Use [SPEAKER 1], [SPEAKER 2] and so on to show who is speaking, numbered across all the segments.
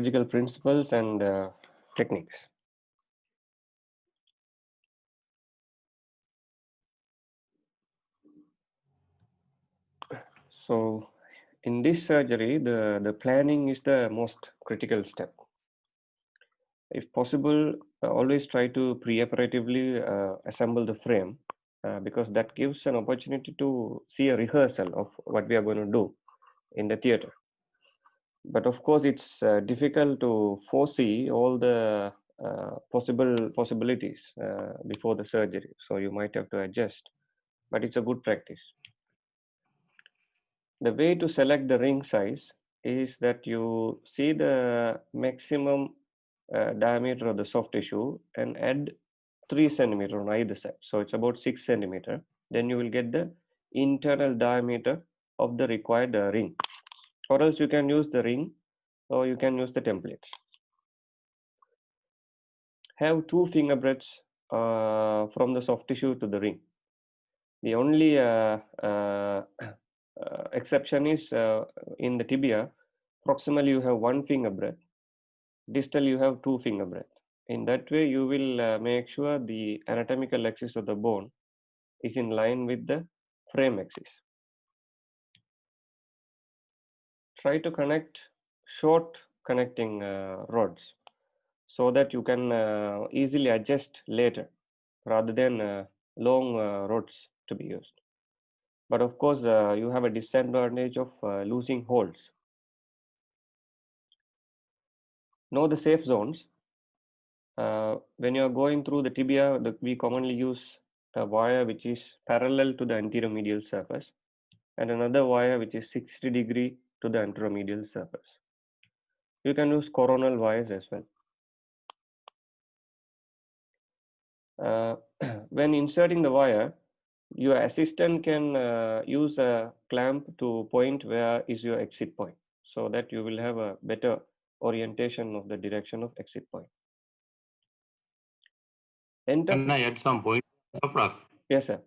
[SPEAKER 1] surgical principles and techniques. So in this surgery, the planning is the most critical step. If possible, always try to preoperatively assemble the frame because that gives an opportunity to see a rehearsal of what we are going to do in the theater. But of course, it's difficult to foresee all the possibilities before the surgery. So you might have to adjust, but it's a good practice. The way to select the ring size is that you see the maximum diameter of the soft tissue and add 3 centimeter on either side. So it's about 6 centimeter. Then you will get the internal diameter of the required ring. Or else you can use the ring or you can use the templates. Have 2 finger breadths from the soft tissue to the ring. The only exception is in the tibia, proximally you have 1 finger breadth, distal you have 2 finger breadth. In that way, you will make sure the anatomical axis of the bone is in line with the frame axis. Try to connect short connecting rods so that you can easily adjust later rather than long rods to be used. But of course, you have a disadvantage of losing holes. Know the safe zones. When you are going through the tibia, we commonly use a wire which is parallel to the anterior medial surface and another wire which is 60 degree to the anteromedial surface. You can use coronal wires as well. When inserting the wire, your assistant can use a clamp to point where is your exit point so that you will have a better orientation of the direction of exit point.
[SPEAKER 2] Can I add some point, Sapras?
[SPEAKER 1] Yes, sir.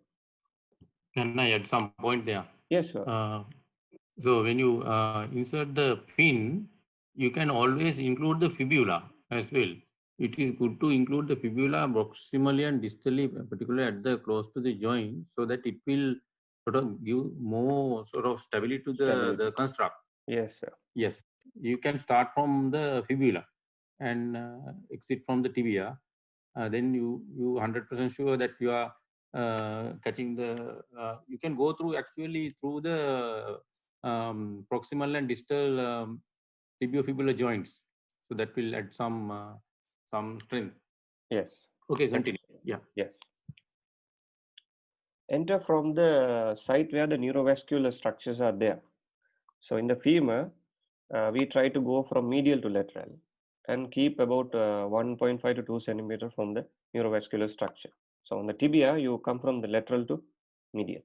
[SPEAKER 2] Can I add some point there?
[SPEAKER 1] Yes, sir.
[SPEAKER 2] So when you insert the pin, you can always include the fibula as well. It is good to include the fibula proximally and distally, particularly at the close to the joint, so that it will sort of give more sort of stability to the construct.
[SPEAKER 1] Yes, sir.
[SPEAKER 2] Yes, you can start from the fibula and exit from the tibia. Then you 100% sure that you are catching the. You can go through actually through the proximal and distal tibiofibular joints, so that will add some strength.
[SPEAKER 1] Yes.
[SPEAKER 2] Okay, continue. Yeah.
[SPEAKER 1] Yes. Enter from the site where the neurovascular structures are there. So in the femur, we try to go from medial to lateral and keep about 1.5 to 2 centimeter from the neurovascular structure. So on the tibia, you come from the lateral to medial.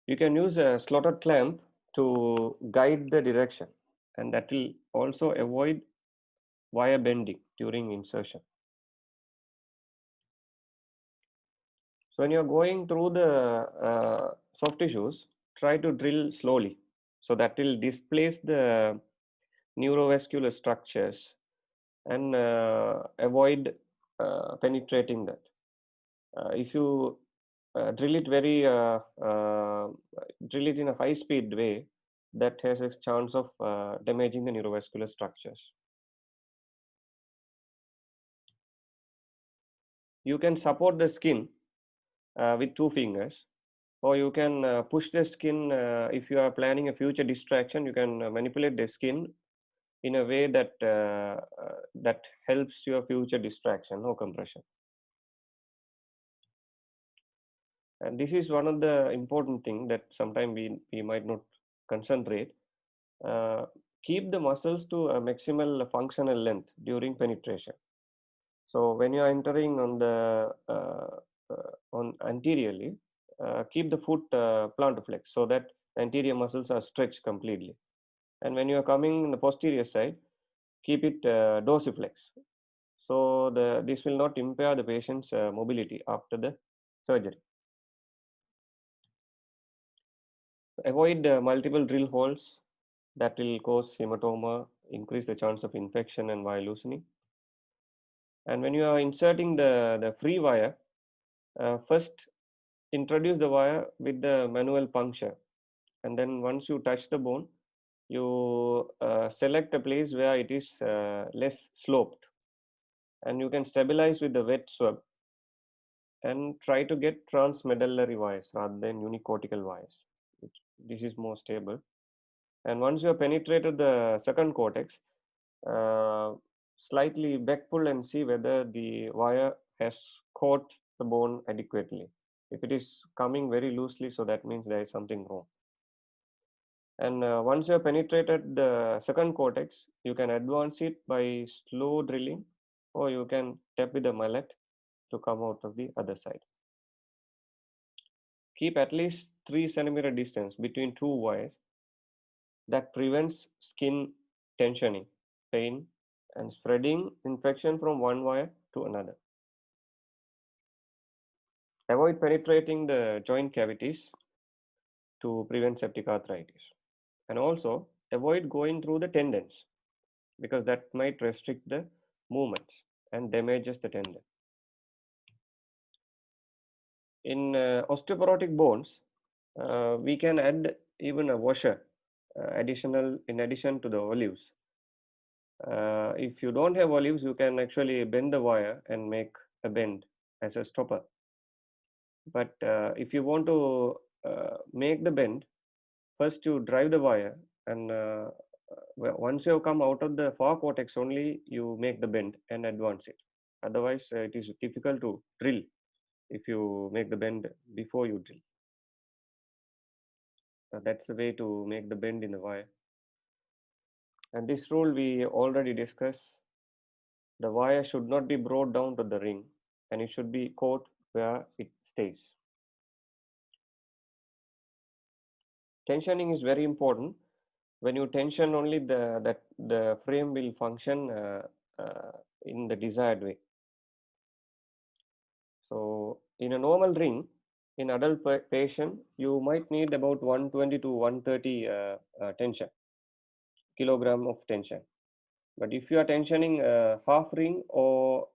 [SPEAKER 1] You can use a slotted clamp to guide the direction, and that will also avoid wire bending during insertion. So when you're going through the soft tissues, try to drill slowly. So that will displace the neurovascular structures and avoid penetrating that. If you drill it drill it in a high speed way, that has a chance of damaging the neurovascular structures. You can support the skin with 2 fingers, or you can push the skin. If you are planning a future distraction, you can manipulate the skin in a way that that helps your future distraction or compression. And this is one of the important things that sometimes we might not concentrate. Keep the muscles to a maximal functional length during penetration. So when you are entering on the on anteriorly, keep the foot plantar flex so that the anterior muscles are stretched completely. And when you are coming in the posterior side, keep it dorsiflex. So this will not impair the patient's mobility after the surgery. Avoid multiple drill holes that will cause hematoma increase the chance of infection and wire loosening. And when you are inserting the free wire, first introduce the wire with the manual puncture, and then once you touch the bone, you select a place where it is less sloped, and you can stabilize with the wet swab and try to get transmedullary wires rather than unicortical wires. This is more stable. And once you have penetrated the second cortex, uh, slightly back pull and see whether the wire has caught the bone adequately. If it is coming very loosely, so that means there is something wrong. And once you have penetrated the second cortex, you can advance it by slow drilling, or you can tap with a mallet to come out of the other side. Keep at least 3 centimeter distance between two wires. That prevents skin tensioning, pain, and spreading infection from one wire to another. Avoid penetrating the joint cavities to prevent septic arthritis. And also avoid going through the tendons, because that might restrict the movements and damages the tendon. In osteoporotic bones, we can add even a washer in addition to the olives. If you don't have olives, you can actually bend the wire and make a bend as a stopper. But if you want to make the bend, first you drive the wire, and once you have come out of the far cortex only, you make the bend and advance it. Otherwise, it is difficult to drill if you make the bend before you drill. That's the way to make the bend in the wire. And this rule we already discussed. The wire should not be brought down to the ring, and it should be caught where it stays. Tensioning is very important. When you tension only, the frame will function in the desired way. So in a normal ring, in adult patient, you might need about 120 to 130 tension, kilogram of tension. But if you are tensioning half ring or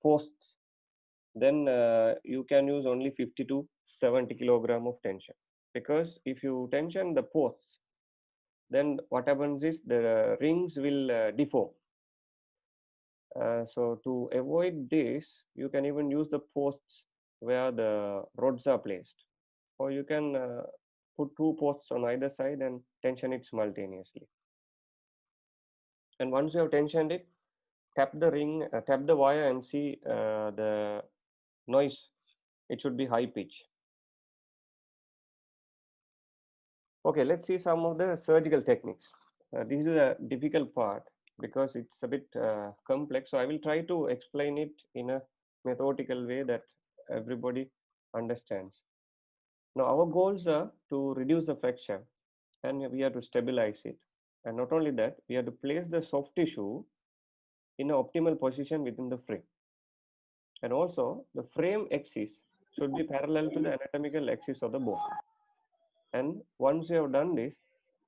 [SPEAKER 1] posts, then you can use only 50 to 70 kilogram of tension. Because if you tension the posts, then what happens is the rings will deform. So to avoid this, you can even use the posts where the rods are placed, or you can put two posts on either side and tension it simultaneously. And once you have tensioned it, tap the wire and see the noise. It should be high pitch. Okay, let's see some of the surgical techniques. This is a difficult part because it's a bit complex. So I will try to explain it in a methodical way that everybody understands. Now our goals are to reduce the fracture, and we have to stabilize it. And not only that, we have to place the soft tissue in an optimal position within the frame. And also the frame axis should be parallel to the anatomical axis of the bone. And once you have done this,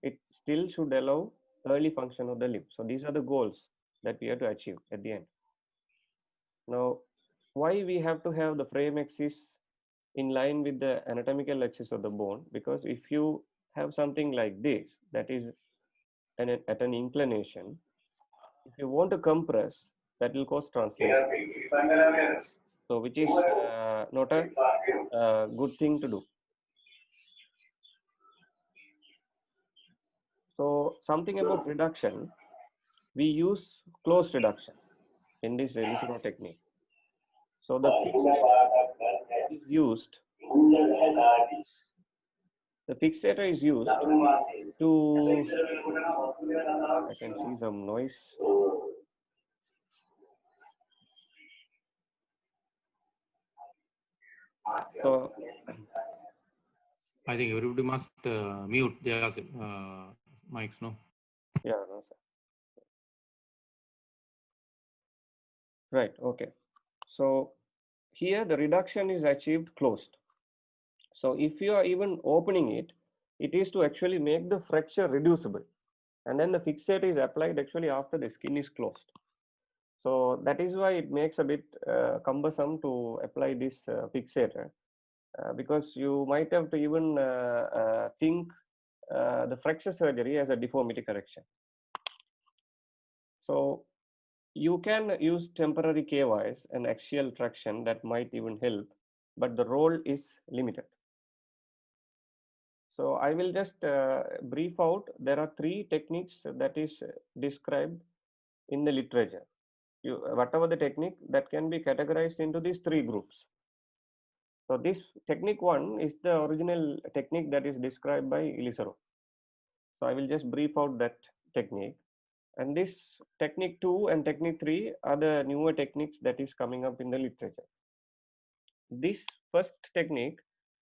[SPEAKER 1] it still should allow early function of the limb. So these are the goals that we have to achieve at the end. Now, why we have to have the frame axis in line with the anatomical axis of the bone? Because if you have something like this, that is at an inclination, if you want to compress, that will cause translation. So which is not a good thing to do. So something about reduction, we use closed reduction in this Lisino technique. So the fixator is used. The fixator is used to. I can see some noise. So
[SPEAKER 2] I think everybody must mute their mics, no?
[SPEAKER 1] Yeah, no, sir. Right, okay. So here the reduction is achieved closed. So if you are even opening it, it is to actually make the fracture reducible. And then the fixator is applied actually after the skin is closed. So that is why it makes a bit cumbersome to apply this fixator, because you might have to even think the fracture surgery as a deformity correction. So you can use temporary K-wires and axial traction that might even help, but the role is limited. So I will just brief out. There are 3 techniques that is described in the literature. Whatever the technique, that can be categorized into these 3 groups. So this technique 1 is the original technique that is described by Ilizarov. So I will just brief out that technique. And this technique 2 and technique 3 are the newer techniques that is coming up in the literature. This first technique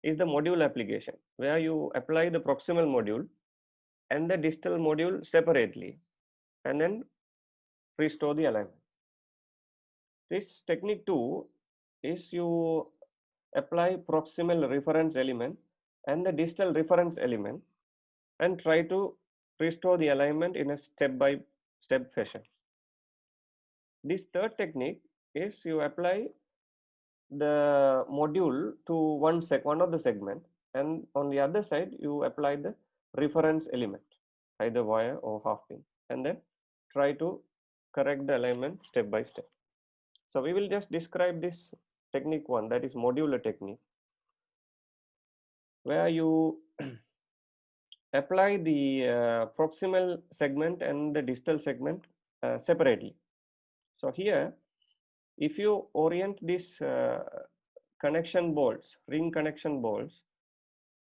[SPEAKER 1] is the module application, where you apply the proximal module and the distal module separately and then restore the alignment. This technique 2 is you apply proximal reference element and the distal reference element and try to restore the alignment in a step-by-step fashion. This third technique is you apply the module to one of the segment, and on the other side you apply the reference element, either wire or half pin, and then try to correct the alignment step by step. So we will just describe this technique 1, that is modular technique, where you apply the proximal segment and the distal segment separately. So here, if you orient this connection bolts, ring connection bolts,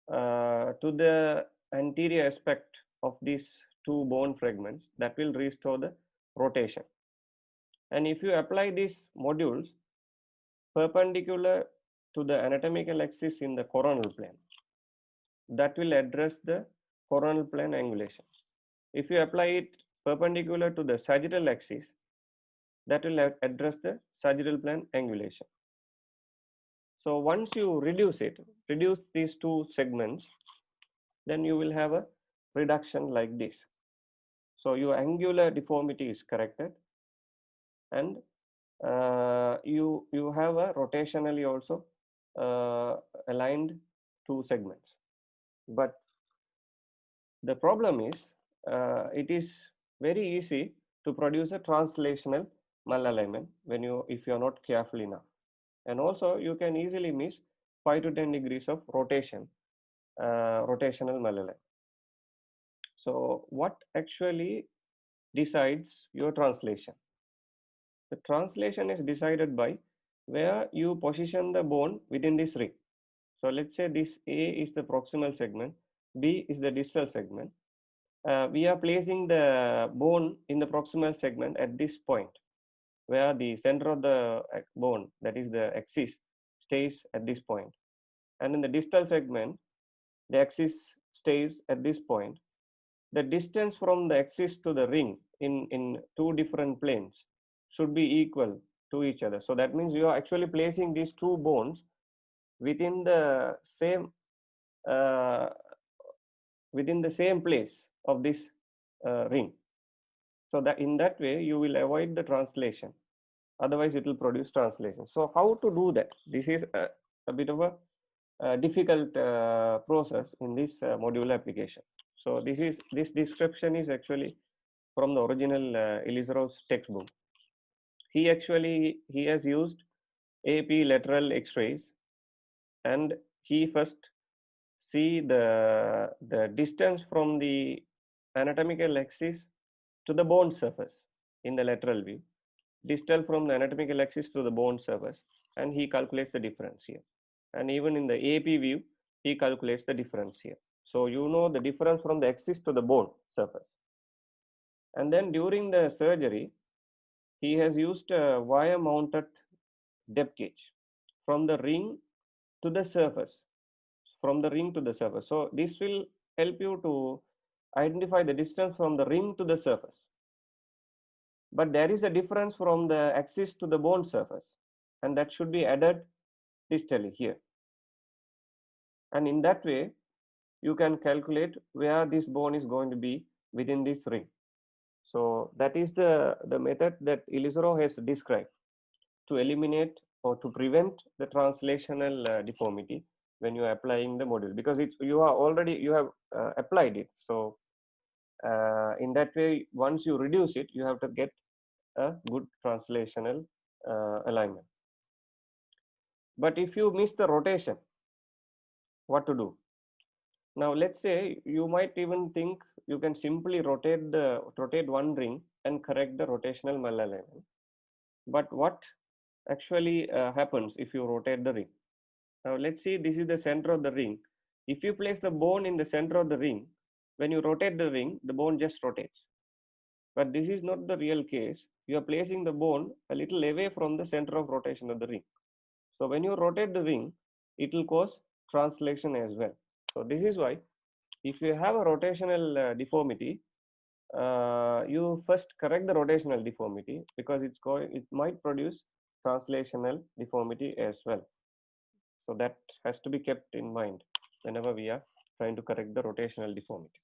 [SPEAKER 1] to the anterior aspect of these 2 bone fragments, that will restore the rotation. And if you apply these modules perpendicular to the anatomical axis in the coronal plane, that will address the coronal plane angulation. If you apply it perpendicular to the sagittal axis, that will address the sagittal plane angulation. So once you reduce these 2 segments, then you will have a reduction like this. So your angular deformity is corrected, and you have a rotationally also aligned 2 segments. But the problem is it is very easy to produce a translational malalignment if you are not careful enough, and also you can easily miss 5 to 10 degrees of rotational malalignment. So what actually decides your translation? The translation is decided by where you position the bone within this ring. So let's say this A is the proximal segment, B is the distal segment. We are placing the bone in the proximal segment at this point, where the center of the bone, that is the axis, stays at this point. And in the distal segment, the axis stays at this point. The distance from the axis to the ring in 2 different planes should be equal to each other. So that means you are actually placing these 2 bones within the same place of this ring. So that in that way you will avoid the translation. Otherwise, it will produce translation. So how to do that? This is a bit of a difficult process in this module application. So this description is actually from the original Ilizarov's textbook. He has used AP lateral X-rays, and he first see the distance from the anatomical axis to the bone surface in the lateral view, distal from the anatomical axis to the bone surface, and he calculates the difference here. And even in the AP view, he calculates the difference here. So you know the difference from the axis to the bone surface. And then during the surgery, he has used a wire mounted depth gauge from the ring to the surface, So this will help you to identify the distance from the ring to the surface. But there is a difference from the axis to the bone surface, and that should be added distally here. And in that way, you can calculate where this bone is going to be within this ring. So that is the method that Ilizarov has described to eliminate or to prevent the translational deformity when you are applying the module, because you have applied it. So in that way, once you reduce it, you have to get a good translational alignment. But if you miss the rotation, what to do? Now let's say you might even think you can simply rotate one ring and correct the rotational malalignment. But what actually happens if you rotate the ring? Now let's see, this is the center of the ring. If you place the bone in the center of the ring, when you rotate the ring, the bone just rotates. But this is not the real case. You are placing the bone a little away from the center of rotation of the ring. So when you rotate the ring, it will cause translation as well. So this is why if you have a rotational deformity, you first correct the rotational deformity, because it might produce translational deformity as well. So that has to be kept in mind whenever we are trying to correct the rotational deformity.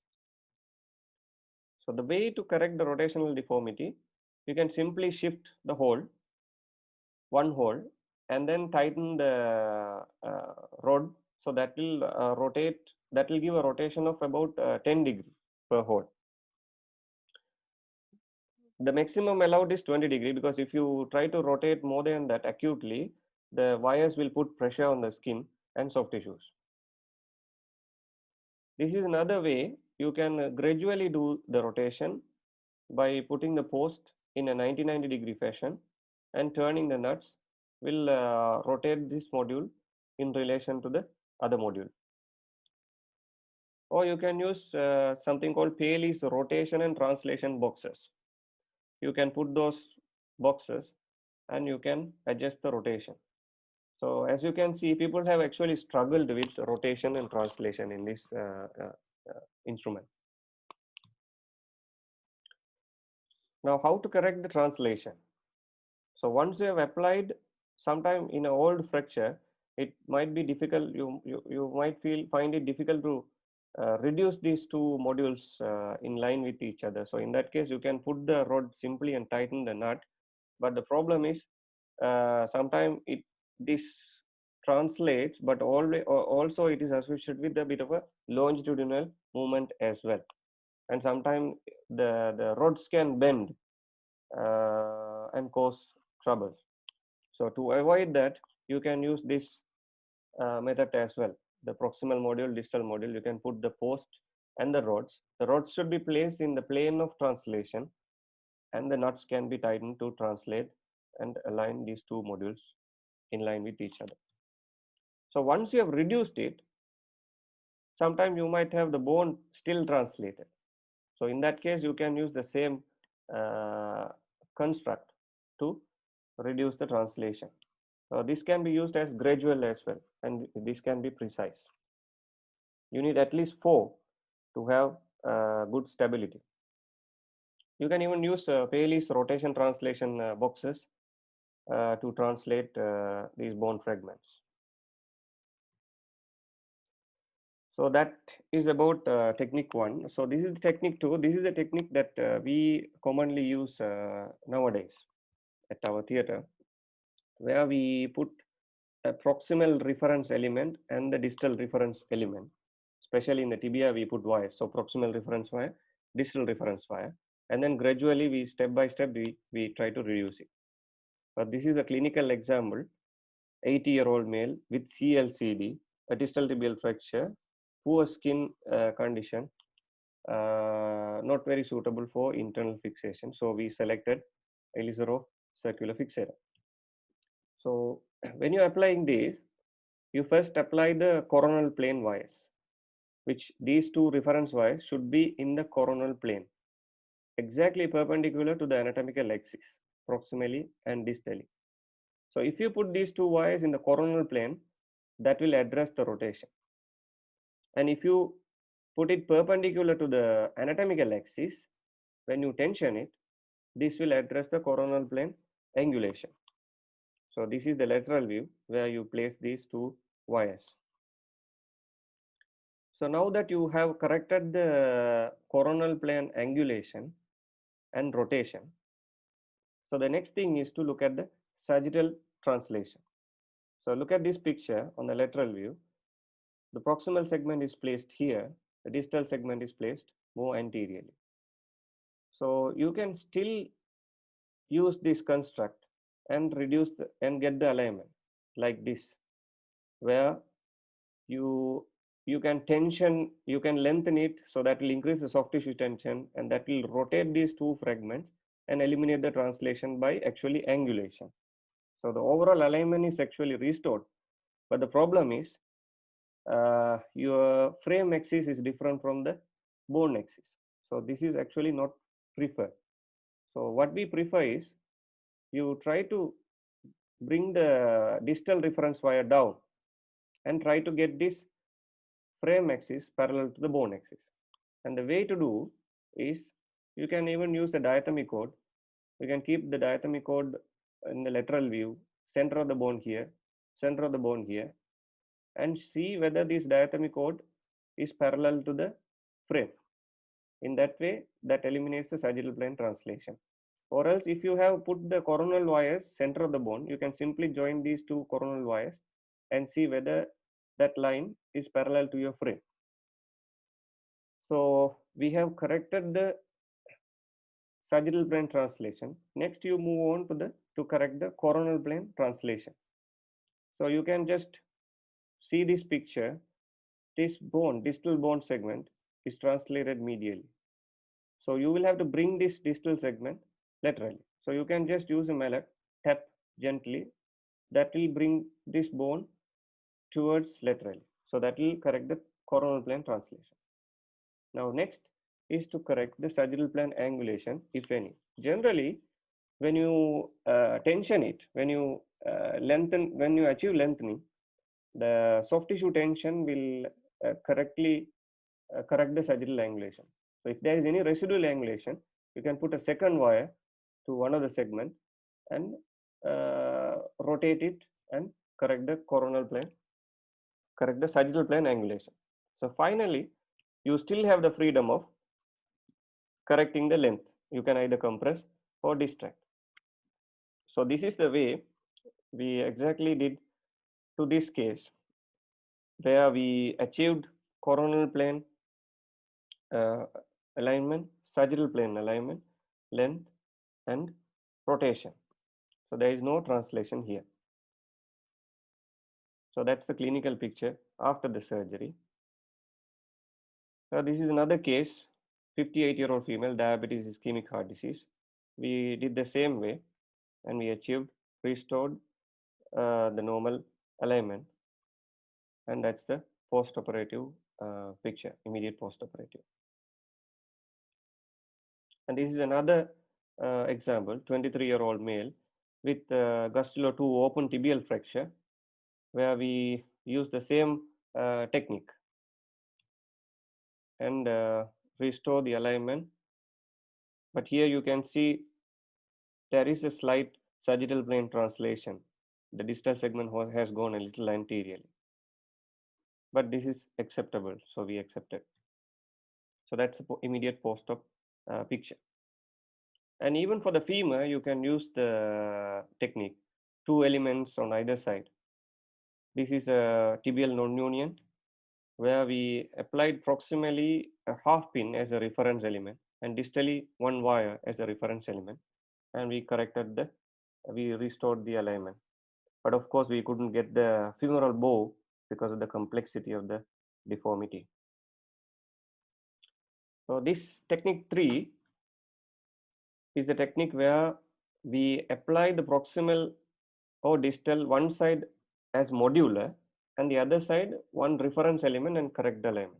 [SPEAKER 1] So the way to correct the rotational deformity, you can simply shift the one hole, and then tighten the rod, so that will that will give a rotation of about 10 degrees per hole. The maximum allowed is 20 degrees, because if you try to rotate more than that acutely, the wires will put pressure on the skin and soft tissues. This is another way you can gradually do the rotation by putting the post in a 90-degree fashion, and turning the nuts will rotate this module in relation to the other module. Or you can use something called Paley's rotation and translation boxes. You can put those boxes and you can adjust the rotation. So as you can see, people have actually struggled with rotation and translation in this instrument. Now, how to correct the translation? So once you have applied, sometime in an old fracture, it might be difficult. You might find it difficult to reduce these two modules in line with each other. So in that case, you can put the rod simply and tighten the nut. But the problem is sometimes this translates, but also it is associated with a bit of a longitudinal movement as well. And sometimes the rods can bend and cause troubles. So to avoid that, you can use this method as well. The proximal module, distal module, you can put the post and the rods. The rods should be placed in the plane of translation, and the nuts can be tightened to translate and align these two modules in line with each other. So once you have reduced it, sometimes you might have the bone still translated. So in that case, you can use the same construct to reduce the translation. This can be used as gradual as well, and this can be precise. You need at least 4 to have good stability. You can even use Paley's rotation translation boxes to translate these bone fragments. So that is about technique 1. So this is technique 2. This is the technique that we commonly use nowadays at our theater, where we put a proximal reference element and the distal reference element. Especially in the tibia, we put wires. So proximal reference wire, distal reference wire, and then gradually we step by step we try to reduce it. But this is a clinical example: 80-year-old male with CLCD, a distal tibial fracture, poor skin condition, not very suitable for internal fixation. So we selected Ilizarov circular fixator. So when you're applying this, you first apply the coronal plane wires, which these two reference wires should be in the coronal plane, exactly perpendicular to the anatomical axis, proximally and distally. So if you put these two wires in the coronal plane, that will address the rotation. And if you put it perpendicular to the anatomical axis, when you tension it, this will address the coronal plane angulation. So this is the lateral view where you place these two wires. So now that you have corrected the coronal plane angulation and rotation, so the next thing is to look at the sagittal translation. So look at this picture on the lateral view. The proximal segment is placed here, the distal segment is placed more anteriorly. So you can still use this construct and reduce and get the alignment like this, where you can lengthen it, so that will increase the soft tissue tension, and that will rotate these two fragments and eliminate the translation by actually angulation. So the overall alignment is actually restored, but the problem is your frame axis is different from the bone axis. So this is actually not preferred. So what we prefer is you try to bring the distal reference wire down and try to get this frame axis parallel to the bone axis. And the way to do is you can even use the diathermy cord. You can keep the diathermy cord in the lateral view, center of the bone here, center of the bone here, and see whether this diathermy cord is parallel to the frame. In that way, that eliminates the sagittal plane translation. Or else, if you have put the coronal wires center of the bone, you can simply join these two coronal wires and see whether that line is parallel to your frame. So we have corrected the sagittal plane translation. Next, you move on to correct the coronal plane translation. So you can just see this picture. This bone, distal bone segment, is translated medially. So you will have to bring this distal segment laterally. So you can just use a mallet, tap gently. That will bring this bone towards laterally. So that will correct the coronal plane translation. Now next is to correct the sagittal plane angulation, if any. Generally, when you tension it, when you when you achieve lengthening, the soft tissue tension will correct the sagittal angulation. So if there is any residual angulation, you can put a second wire to one of the segment and rotate it and correct the coronal plane, correct the sagittal plane angulation. So finally, you still have the freedom of correcting the length. You can either compress or distract. So this is the way we exactly did to this case, where we achieved coronal plane alignment, sagittal plane alignment, length, and rotation. So there is no translation here. So that's the clinical picture after the surgery. Now this is another case, 58-year-old female, diabetes, ischemic heart disease. We did the same way and we achieved, restored the normal alignment, and that's the post-operative picture, immediate post-operative. And this is another example, 23-year-old male with Gustilo 2 open tibial fracture, where we use the same technique and restore the alignment. But here you can see there is a slight sagittal plane translation. The distal segment has gone a little anteriorly, but this is acceptable, so we accept it. So that's the immediate post-op picture. And even for the femur, you can use the technique, 2 elements on either side. This is a tibial non-union, where we applied proximally a half pin as a reference element and distally 1 wire as a reference element, and we restored the alignment. But of course, we couldn't get the femoral bow because of the complexity of the deformity. So this technique 3 is a technique where we apply the proximal or distal one side as modular and the other side one reference element and correct the alignment.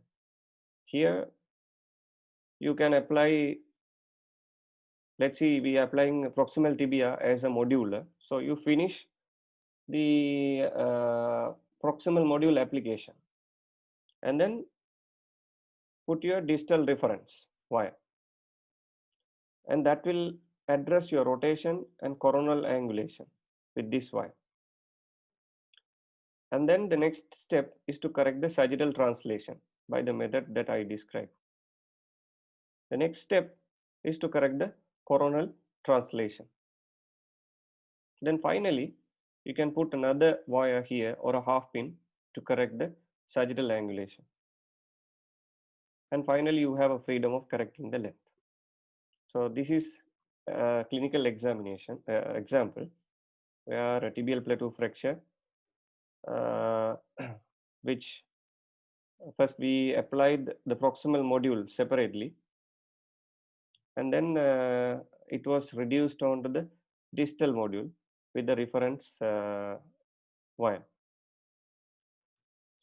[SPEAKER 1] Here you can apply, let's see, we are applying proximal tibia as a modular. So you finish the proximal module application and then put your distal reference wire, and that will address your rotation and coronal angulation with this wire. And then the next step is to correct the sagittal translation. by the method that I described. The next step is to correct the coronal translation. Then finally, you can put another wire here or a half pin to correct the sagittal angulation. And finally, you have a freedom of correcting the length. So this is a clinical examination example where a tibial plateau fracture, which first we applied the proximal module separately, and then it was reduced onto the distal module with the reference wire.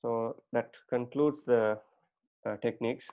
[SPEAKER 1] So that concludes the techniques.